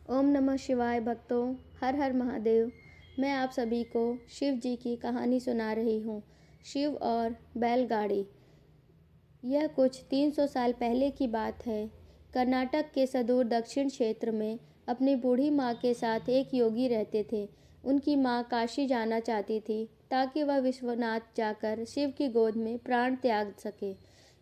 ओम नमः शिवाय भक्तों, हर हर महादेव। मैं आप सभी को शिव जी की कहानी सुना रही हूँ। शिव और बैलगाड़ी। यह कुछ 300 साल पहले की बात है। कर्नाटक के सुदूर दक्षिण क्षेत्र में अपनी बूढ़ी माँ के साथ एक योगी रहते थे। उनकी माँ काशी जाना चाहती थी ताकि वह विश्वनाथ जाकर शिव की गोद में प्राण त्याग सके।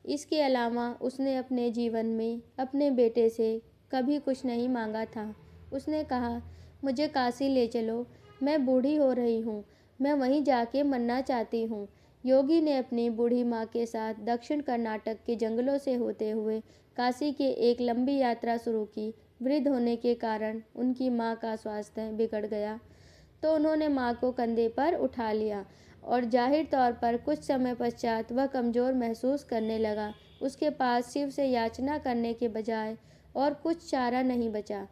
इसके अलावा उसने अपने जीवन में अपने बेटे से कभी कुछ नहीं मांगा था। उसने कहा, मुझे काशी ले चलो, मैं बूढ़ी हो रही हूँ, मैं वहीं जाके मरना चाहती हूँ। योगी ने अपनी बूढ़ी माँ के साथ दक्षिण कर्नाटक के जंगलों से होते हुए काशी की एक लंबी यात्रा शुरू की। वृद्ध होने के कारण उनकी माँ का स्वास्थ्य बिगड़ गया, तो उन्होंने माँ को कंधे पर उठा लिया और जाहिर तौर पर कुछ समय पश्चात वह कमज़ोर महसूस करने लगा। उसके पास शिव से याचना करने के बजाय और कुछ चारा नहीं बचा।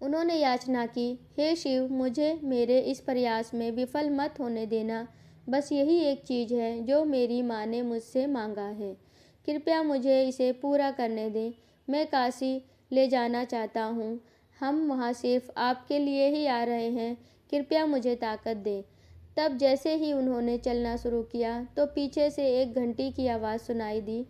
उन्होंने याचना की, हे शिव, मुझे मेरे इस प्रयास में विफल मत होने देना। बस यही एक चीज़ है जो मेरी माँ ने मुझसे मांगा है। कृपया मुझे इसे पूरा करने दें। मैं काशी ले जाना चाहता हूँ। हम वहाँ सिर्फ आपके लिए ही आ रहे हैं। कृपया मुझे ताकत दें। तब जैसे ही उन्होंने चलना शुरू किया तो पीछे से एक घंटी की आवाज़ सुनाई दी,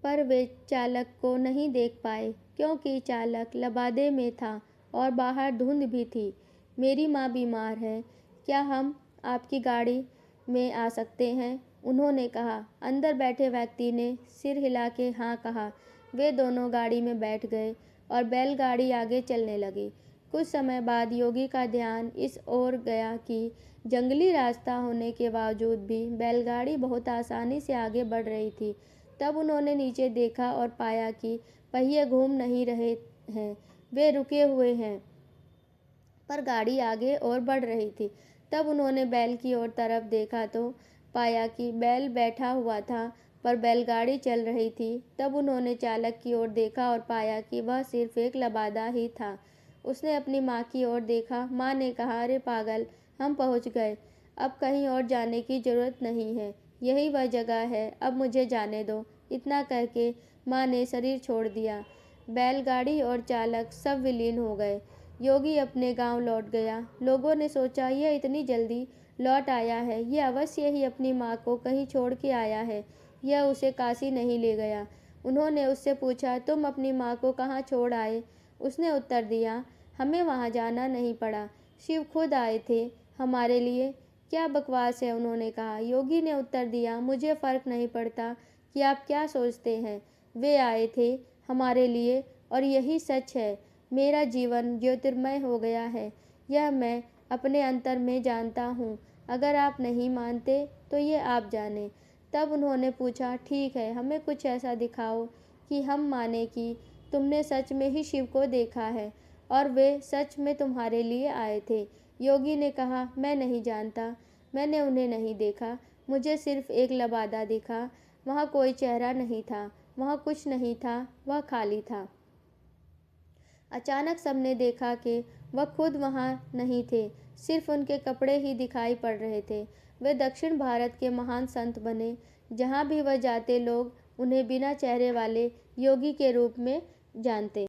पर वे चालक को नहीं देख पाए क्योंकि चालक लबादे में था और बाहर धुंध भी थी। मेरी माँ बीमार है, क्या हम आपकी गाड़ी में आ सकते हैं? उन्होंने कहा। अंदर बैठे व्यक्ति ने सिर हिला के हाँ कहा। वे दोनों गाड़ी में बैठ गए और बैलगाड़ी आगे चलने लगी। कुछ समय बाद योगी का ध्यान इस ओर गया कि जंगली रास्ता होने के बावजूद भी बैलगाड़ी बहुत आसानी से आगे बढ़ रही थी। तब उन्होंने नीचे देखा और पाया कि पहिए घूम नहीं रहे हैं, वे रुके हुए हैं, पर गाड़ी आगे और बढ़ रही थी। तब उन्होंने बैल की ओर तरफ देखा तो पाया कि बैल बैठा हुआ था, पर बैलगाड़ी चल रही थी। तब उन्होंने चालक की ओर देखा और पाया कि वह सिर्फ एक लबादा ही था। उसने अपनी माँ की ओर देखा। माँ ने कहा, अरे पागल, हम पहुँच गए, अब कहीं और जाने की ज़रूरत नहीं है, यही वह जगह है, अब मुझे जाने दो। इतना कहके माँ ने शरीर छोड़ दिया। बैलगाड़ी और चालक सब विलीन हो गए। योगी अपने गांव लौट गया। लोगों ने सोचा, यह इतनी जल्दी लौट आया है, यह अवश्य ही अपनी माँ को कहीं छोड़ के आया है, यह उसे काशी नहीं ले गया। उन्होंने उससे पूछा, तुम अपनी माँ को कहाँ छोड़ आए? उसने उत्तर दिया, हमें वहाँ जाना नहीं पड़ा, शिव खुद आए थे हमारे लिए। क्या बकवास है, उन्होंने कहा। योगी ने उत्तर दिया, मुझे फ़र्क नहीं पड़ता कि आप क्या सोचते हैं, वे आए थे हमारे लिए और यही सच है। मेरा जीवन ज्योतिर्मय हो गया है, यह मैं अपने अंतर में जानता हूँ। अगर आप नहीं मानते तो ये आप जानें। तब उन्होंने पूछा, ठीक है, हमें कुछ ऐसा दिखाओ कि हम माने कि तुमने सच में ही शिव को देखा है और वे सच में तुम्हारे लिए आए थे। योगी ने कहा, मैं नहीं जानता, मैंने उन्हें नहीं देखा, मुझे सिर्फ एक लबादा दिखा। वहाँ कोई चेहरा नहीं था, वहाँ कुछ नहीं था, वह खाली था। अचानक सबने देखा कि वह खुद वहाँ नहीं थे, सिर्फ उनके कपड़े ही दिखाई पड़ रहे थे। वे दक्षिण भारत के महान संत बने। जहाँ भी वह जाते लोग उन्हें बिना चेहरे वाले योगी के रूप में जानते।